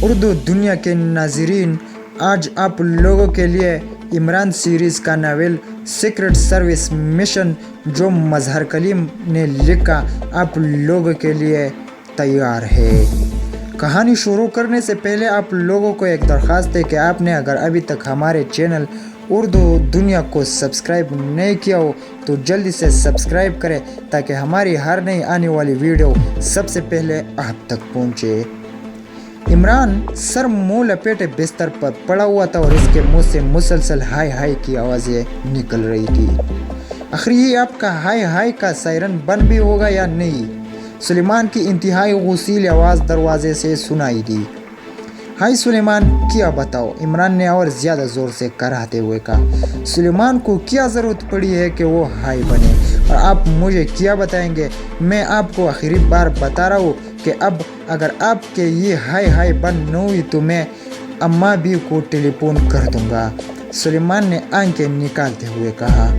اردو دنیا کے ناظرین، آج آپ لوگوں کے لیے عمران سیریز کا ناول سیکرٹ سروس مشن جو مظہر کلیم نے لکھا آپ لوگوں کے لیے تیار ہے۔ کہانی شروع کرنے سے پہلے آپ لوگوں کو ایک درخواست ہے کہ آپ نے اگر ابھی تک ہمارے چینل اردو دنیا کو سبسکرائب نہیں کیا ہو تو جلدی سے سبسکرائب کریں تاکہ ہماری ہر نئی آنے والی ویڈیو سب سے پہلے آپ تک پہنچے۔ عمران سر منہ لپیٹے بستر پر پڑا ہوا تھا اور اس کے منہ سے مسلسل ہائے ہائے کی آوازیں نکل رہی تھی۔ آخر یہ آپ کا ہائے ہائے کا سائرن بند بھی ہوگا یا نہیں؟ سلیمان کی انتہائی غصیل آواز دروازے سے سنائی دی۔ ہائے سلیمان، کیا بتاؤ، عمران نے اور زیادہ زور سے کراہتے ہوئے کہا۔ سلیمان کو کیا ضرورت پڑی ہے کہ وہ ہائے بنے، اور آپ مجھے کیا بتائیں گے؟ میں آپ کو آخری بار بتا رہا ہوں کہ اب اگر آپ کے یہ ہائے ہائے بند نہ ہوئی تو میں اماں بھی کو ٹیلی فون کر دوں گا، سلیمان نے آنکھیں نکالتے ہوئے کہا۔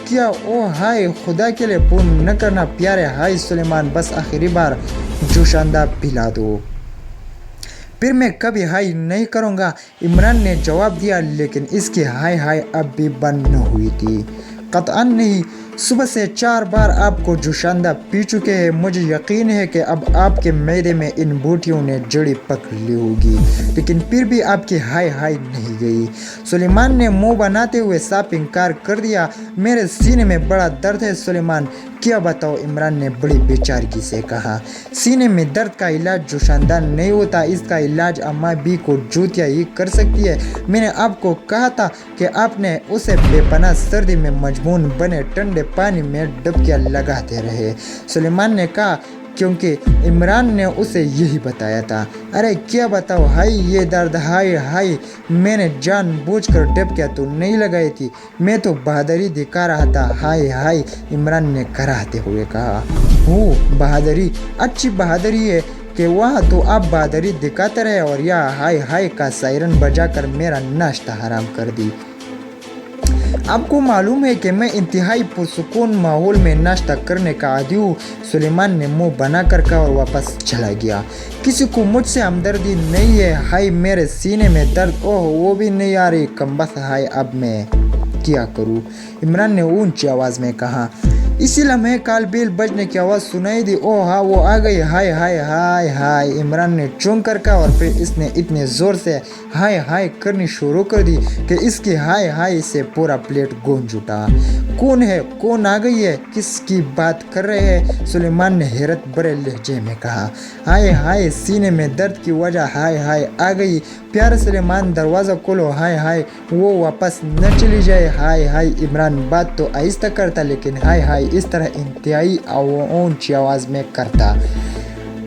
کیا او ہائے، خدا کے لیے فون نہ کرنا پیارے، ہائے سلیمان، بس آخری بار جوشاندہ پلا دو، پھر میں کبھی ہائے نہیں کروں گا، عمران نے جواب دیا، لیکن اس کی ہائے ہائے اب بھی بند نہ ہوئی تھی۔ قطعاً نہیں، صبح سے 4 بار آپ کو جوشاندہ پی چکے ہیں، مجھے یقین ہے کہ اب آپ کے معدے میں ان بوٹیوں نے جڑی پکڑ لی ہوگی، لیکن پھر بھی آپ کی ہائے ہائے نہیں گئی۔ سلیمان نے منہ بناتے ہوئے صاف انکار کر دیا۔ میرے سینے میں بڑا درد ہے سلیمان، کیا بتاؤ، عمران نے بڑی بے چارگی سے کہا۔ سینے میں درد کا علاج جوشاندہ نہیں ہوتا، اس کا علاج اماں بھی کو جوتیا ہی کر سکتی ہے۔ میں نے آپ کو کہا تھا کہ آپ نے اسے بے پناہ سردی میں مجنون بنے ٹھنڈے پانی میں ڈبکیاں لگاتے رہے، سلیمان نے کہا، کیونکہ عمران نے اسے یہی بتایا تھا۔ ارے کیا بتاؤ، ہائے یہ درد، ہائے ہائے، میں نے جان بوجھ کر ڈبکیاں تو نہیں لگائی تھی، میں تو بہادری دکھا رہا تھا، ہائے ہائے، عمران نے کراہتے ہوئے کہا۔ بہادری، اچھی بہادری ہے کہ وہاں تو آپ بہادری دکھاتے رہے اور یا ہائے ہائے کا سائرن بجا کر میرا ناشتہ حرام کر دی۔ آپ کو معلوم ہے کہ میں انتہائی پرسکون ماحول میں ناشتہ کرنے کا عادی ہوں، سلیمان نے منہ بنا کر کہا اور واپس چلا گیا۔ کسی کو مجھ سے ہمدردی نہیں ہے، ہائے میرے سینے میں درد، اوہ وہ بھی نہیں آ رہی، کمبخت، ہائے اب میں کیا کروں، عمران نے اونچی آواز میں کہا۔ اسی لمحے کال بیل بجنے کی آواز سنائی دی۔ اوہ ہاں وہ آ گئی، ہائے ہائے ہائے ہائے، عمران نے چونک کر کہا، اور پھر اس نے اتنے زور سے ہائے ہائے کرنی شروع کر دی کہ اس کی ہائے ہائے سے پورا پلیٹ گونج اٹھا۔ کون ہے، کون آ گئی ہے، کس کی بات کر رہے ہیں، سلیمان نے حیرت بھرے لہجے میں کہا۔ ہائے ہائے، سینے میں درد کی وجہ ہائے ہائے آ گئی، پیارے سلیمان دروازہ کھولو، ہائے ہائے وہ واپس نہ چلی جائے، ہائے ہائے، عمران بات تو آہستہ کرتا لیکن ہائے ہائے اس طرح انتہائی اونچی آواز میں کرتا۔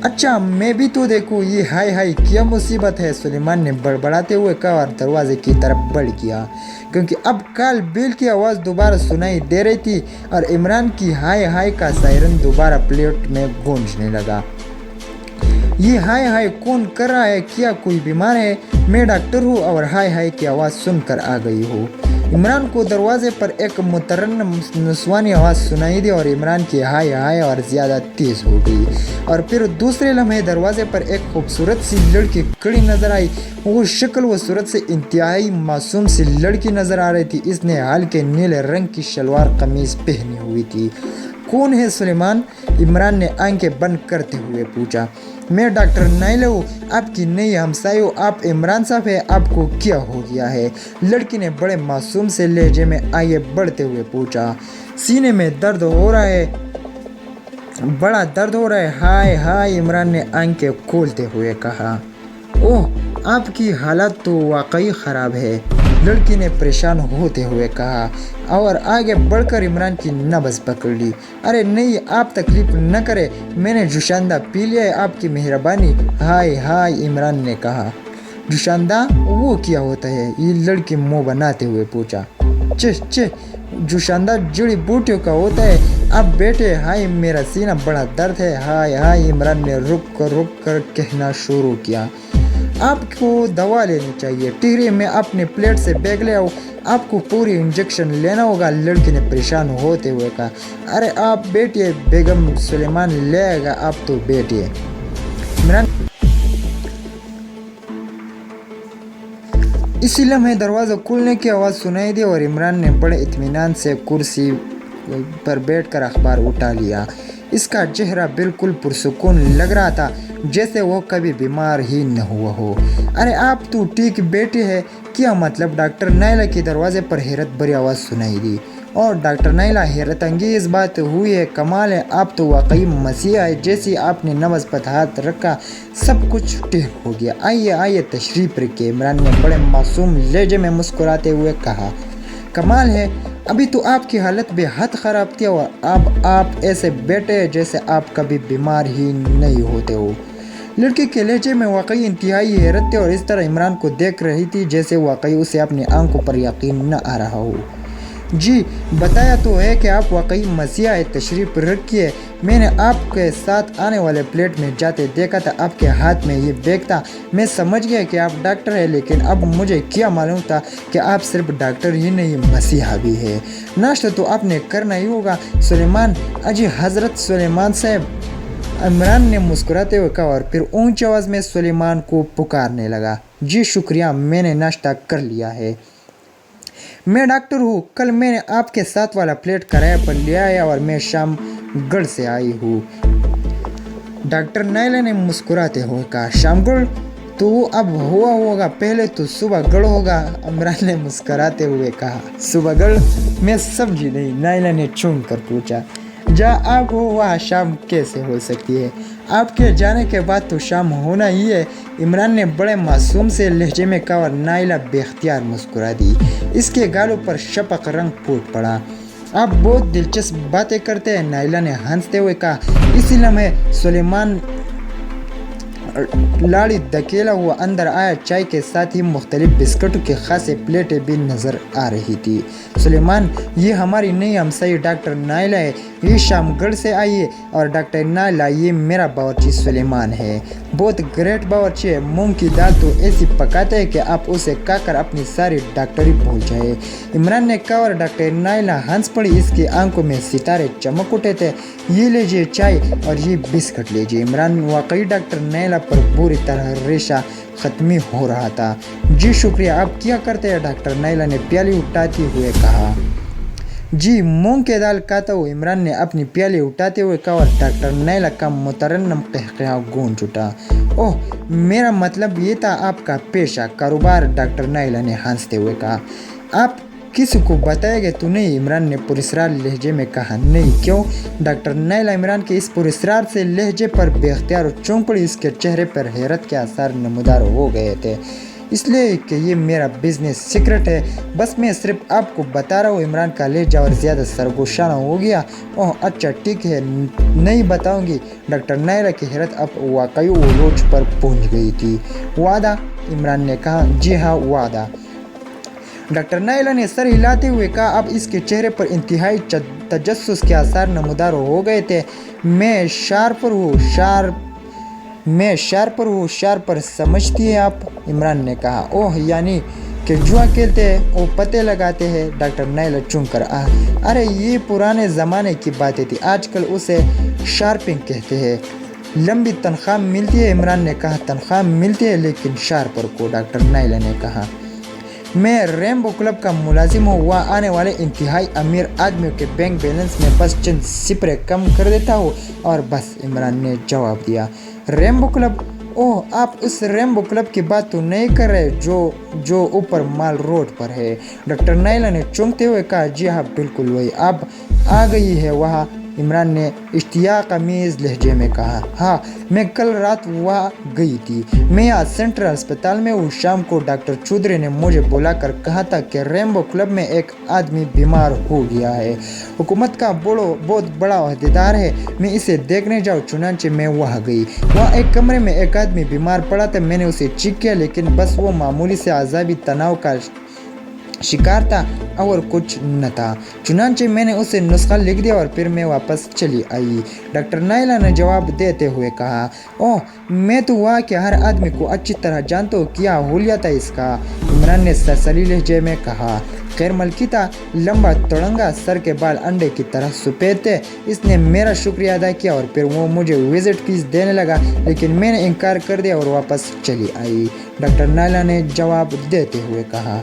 اچھا میں بھی تو دیکھوں یہ ہائے ہائے کیا مصیبت ہے، سلیمان نے بڑبڑاتے ہوئے کہا اور دروازے کی طرف بڑھ گیا، کیونکہ اب کال بیل کی آواز دوبارہ سنائی دے رہی تھی اور عمران کی ہائے ہائے کا سائرن دوبارہ پلیٹ میں گونجنے لگا۔ یہ ہائے ہائے کون کر رہا ہے، کیا کوئی بیمار ہے؟ میں ڈاکٹر ہوں اور ہائے ہائے کی آواز سن کر آ گئی ہوں۔ عمران کو دروازے پر ایک مترنم نسوانی آواز سنائی دی اور عمران کی ہائے ہائے اور زیادہ تیز ہو گئی، اور پھر دوسرے لمحے دروازے پر ایک خوبصورت سی لڑکی کھڑی نظر آئی۔ وہ شکل و صورت سے انتہائی معصوم سی لڑکی نظر آ رہی تھی، اس نے ہلکے نیلے رنگ کی شلوار قمیض پہنی ہوئی تھی۔ کون ہے سلیمان؟ عمران نے آنکھیں بند کرتے ہوئے پوچھا۔ میں ڈاکٹر نائلہ ہوں، آپ کی نئی ہمسائے ہوں، آپ عمران صاحب ہیں، آپ کو کیا ہو گیا ہے؟ لڑکی نے بڑے معصوم سے لہجے میں آگے بڑھتے ہوئے پوچھا۔ سینے میں درد ہو رہا ہے، بڑا درد ہو رہا ہے، ہائے ہائے، عمران نے آنکھیں کھولتے ہوئے کہا۔ اوہ آپ کی حالت تو واقعی خراب ہے، لڑکی نے پریشان ہوتے ہوئے کہا اور آگے بڑھ کر عمران کی نبض پکڑ لی۔ ارے نہیں، آپ تکلیف نہ کریں، میں نے جوشاندہ پی لیا ہے، آپ کی مہربانی، ہائے ہائے، عمران نے کہا۔ جوشاندہ وہ کیا ہوتا ہے؟ یہ لڑکی منہ بناتے ہوئے پوچھا۔ جوشاندہ جڑی بوٹیوں کا ہوتا ہے، اب بیٹے، ہائے میرا سینہ بڑا درد ہے، ہائے ہائے، عمران نے رک کر کہنا شروع کیا۔ آپ کو دوا لینی چاہیے، ٹھہریے میں اپنے پلیٹ سے بیگ لے آؤں، آپ کو پوری انجیکشن لینا ہوگا، لڑکی نے پریشان ہوتے ہوئے کہا۔ ارے آپ بیٹھیے بیگم، سلیمان لے آئے گا، آپ تو بیٹھیے، इसी लम्हे दरवाज़ा खुलने की आवाज़ सुनाई दी और इमरान ने बड़े इत्मीनान से कुर्सी पर बैठकर अखबार उठा लिया। इसका चेहरा बिल्कुल पुरसुकून लग रहा था, जैसे वो कभी बीमार ही न हुआ हो। अरे आप तो ठीक बैठी है, क्या मतलब? डॉक्टर नाइला की दरवाजे पर हैरत भरी आवाज़ सुनाई दी। और डॉक्टर नाइला, हैरत अंगेज़ बात हुई है, कमाल है, आप तो वाकई मसीहा है। जैसे आपने नब्ज़ पर हाथ रखा सब कुछ ठीक हो गया। आइए आइए तशरीफ़ रखिए, इमरान ने बड़े मासूम लहजे में मुस्कुराते हुए कहा। कमाल है, अभी तो आपकी हालत बेहद ख़राब थी और अब आप ऐसे बैठे हैं जैसे आप कभी बीमार ही नहीं होते हो। लड़की के लहजे में वाकई इंतहाई हैरत थी और इस तरह इमरान को देख रही थी जैसे वाकई उसे अपनी आंखों पर यकीन न आ रहा हो। जी बताया तो है कि आप वाकई मसीहा है, तशरीफ़ रखिए। मैंने आपके साथ आने वाले प्लेट में जाते देखा था, आपके हाथ में ये बैग था। मैं समझ गया कि आप डॉक्टर हैं, लेकिन अब मुझे क्या मालूम था कि आप सिर्फ डॉक्टर ही नहीं मसीहा भी है। नाश्ता तो आपने करना ही होगा सुलेमान। अजी हज़रत सुलेमान साहब, इमरान ने मुस्कुराते हुए कहा और फिर ऊंची आवाज़ में सुलेमान को पुकारने लगा। जी शुक्रिया, मैंने नाश्ता कर लिया है। मैं डॉक्टर हूँ, कल मैंने आपके साथ वाला प्लेट किराए पर ले आया और मैं शाम गढ़ से आई हूँ। डॉक्टर नाइला ने मुस्कुराते हुए कहा। शामगढ़ तो अब हुआ होगा, पहले तो सुबह गढ़ होगा, इमरान ने मुस्कुराते हुए कहा। सुबह गढ़? मैं समझी नहीं, नाइला ने चूम कर पूछा। जहाँ आप हो वहाँ शाम कैसे हो सकती है? आपके जाने के बाद तो शाम होना ही है, इमरान ने बड़े मासूम से लहजे में कहा और नाइला बेख्तियार मुस्कुरा दी। इसके गालों पर शफक रंग फूट पड़ा। आप बहुत दिलचस्प बातें करते हैं, नाइला ने हंसते हुए कहा। इसी लम्हे सुलेमान लाड़ी धकेला हुआ अंदर आया। चाय के साथ ही मुख्तलिफ बिस्कुटों की खासी प्लेटें भी नज़र आ रही थी। सुलेमान, ये हमारी नई हमसाई डॉक्टर नाइला है, ये शामगढ़ से आई है। और डॉक्टर नाइला, ये मेरा बावर्ची सुलेमान है, बहुत ग्रेट बावर्ची है। मूंग की दाल तो ऐसी पकाते हैं कि आप उसे खाकर अपनी सारी डॉक्टरी भूल जाए, इमरान ने कहा। और डॉक्टर नाइला हंस पड़ी, इसकी आंखों में सितारे चमक उठे थे। ये लीजिए चाय और ये बिस्कुट लीजिए। इमरान वाकई डॉक्टर नाइला पर पूरी तरह रेशा ख़त्मी हो रहा था। जी शुक्रिया, आप क्या करते हैं? डॉक्टर नाइला ने प्याली उठाते हुए कहा। जी मूंग की दाल खाता हूँ, इमरान ने अपनी प्याली उठाते हुए कहा। और डॉक्टर नाइला का मुतरन्नम कहकहा गूंज उठा। ओह, मेरा मतलब ये था आपका पेशा कारोबार, डॉक्टर नाइला ने हंसते हुए कहा। आप किसी को बताएंगे तो नहीं? इमरान ने पुरस्रार लहजे में कहा। नहीं, क्यों? डॉक्टर नाइला इमरान के इस पुरस्रार से लहजे पर बेख्तियार चौंक पड़ी। इसके चेहरे पर हैरत के आसार नमूदार हो गए थे। इसलिए कि ये मेरा बिजनेस सीक्रेट है, बस मैं सिर्फ आपको बता रहा हूँ। इमरान का लहजा और ज़्यादा सरगोशाना हो गया। ओह अच्छा ठीक है, नहीं बताऊँगी। डॉक्टर नाइला की हैरत अब वाकई ओरोज पर पहुँच गई थी। वादा? इमरान ने कहा। जी हाँ वादा, डॉक्टर नाइला ने सर हिलाते हुए कहा। अब इसके चेहरे पर इंतहाई तजस्सुस के आसार नमूदार हो गए थे। मैं शार्पर हूँ, शार्पर समझती है आप? इमरान ने कहा। ओह, यानी कि जुआ खेलते हैं, वो पते लगाते हैं? डॉक्टर नाइला चुन कर अरे ये पुराने ज़माने की बातें थी, आजकल उसे शार्पिंग कहते हैं। लंबी तनख्वाह मिलती है? इमरान ने कहा। तनख्वाह मिलती है, लेकिन शार्पर को? डॉक्टर नाइला ने कहा। मैं रेम्बो क्लब का मुलाजिम हूँ, वहाँ आने वाले इंतहाई अमीर आदमियों के बैंक बैलेंस में बस चंद सिपरे कम कर देता हूँ और बस, इमरान ने जवाब दिया। Rainbow club? ओह, आप उस रेम्बो क्लब की बात तो नहीं कर रहे जो ऊपर माल रोड पर है? डॉक्टर नाइला ने चौंकते हुए कहा। जी हाँ बिल्कुल वही, आप आ गई है वहाँ, इमरान ने इश्तियाक अमीज़ लहजे में कहा। हाँ, मैं कल रात वहाँ गई थी। मैं यहाँ सेंट्रल अस्पताल में हूँ। शाम को डॉक्टर चौधरी ने मुझे बुलाकर कहा था कि रेम्बो क्लब में एक आदमी बीमार हो गया है, हुकूमत का बहुत बड़ा अहदेदार है, मैं इसे देखने जाऊँ। चुनांचे मैं वहाँ गई। वहाँ एक कमरे में एक आदमी बीमार पड़ा था। मैंने उसे चेक किया, लेकिन बस वो मामूली से आज़ाबी तनाव का शिकार था और कुछ न था। चुनांचे मैंने उसे नुस्खा लिख दिया और फिर मैं वापस चली आई। डॉक्टर नाइला ने जवाब देते हुए कहा, ओह, मैं तो वहाँ के हर आदमी को अच्छी तरह जानता हूँ, क्या हुलिया था इसका। इमरान ने सरसरी लहजे में कहा। खैर मलकी था, लंबा तड़ंगा, सर के बाल अंडे की तरह सफ़ेद थे। इसने मेरा शुक्रिया अदा किया और फिर वो मुझे विजिट फीस देने लगा, लेकिन मैंने इनकार कर दिया और वापस चली आई। डॉक्टर नाइला ने जवाब देते हुए कहा,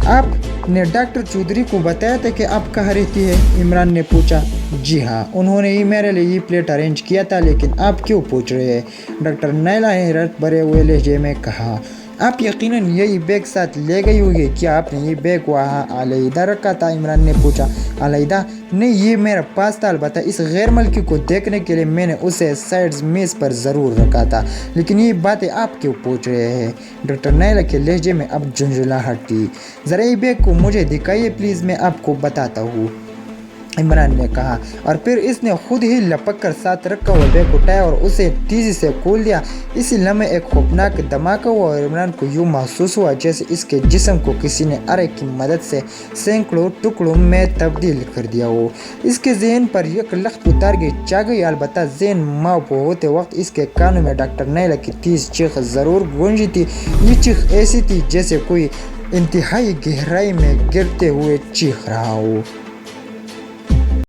आपने डॉक्टर चौधरी को बताया था कि आप कहाँ रहती है? इमरान ने पूछा। जी हाँ, उन्होंने ही मेरे लिए ये प्लेट अरेंज किया था, लेकिन आप क्यों पूछ रहे हैं? डॉक्टर नाइला ने हैरत भरे हुए लहजे में कहा, आप यकीनन यही बैग साथ ले गई होगी। क्या आपने ये बैग वहाँ अलहदा रखा था? इमरान ने पूछा। अलहदा नहीं, ये मेरा पास था। अलबत्ता इस गैर मुल्की को देखने के लिए मैंने उसे साइड्स मेज पर ज़रूर रखा था। लेकिन ये बातें आप क्यों पूछ रहे हैं? डॉक्टर नाइला के लहजे में अब झुंझुलाहट थी। ज़रा ये बैग को मुझे दिखाइए प्लीज़, मैं आपको बताता हूँ, इमरान ने कहा। और फिर इसने खुद ही लपक कर साथ रखा हुआ बैग उठाया और उसे तेज़ी से खोल दिया। इसी लम्हे एक खौफनाक धमाका हुआ और इमरान को यूँ महसूस हुआ जैसे इसके जिस्म को किसी ने आरे की मदद से सैकड़ों टुकड़ों में तब्दील कर दिया हो। इसके जहन पर एक लख्त उतार गई चा गई। अलबत्ता जहन माप होते वक्त इसके कानों में डॉक्टर नाइला की तेज़ चीख ज़रूर गूंजी थी। ये चीख ऐसी थी जैसे कोई इंतहाई गहराई में गिरते हुए चीख रहा हो।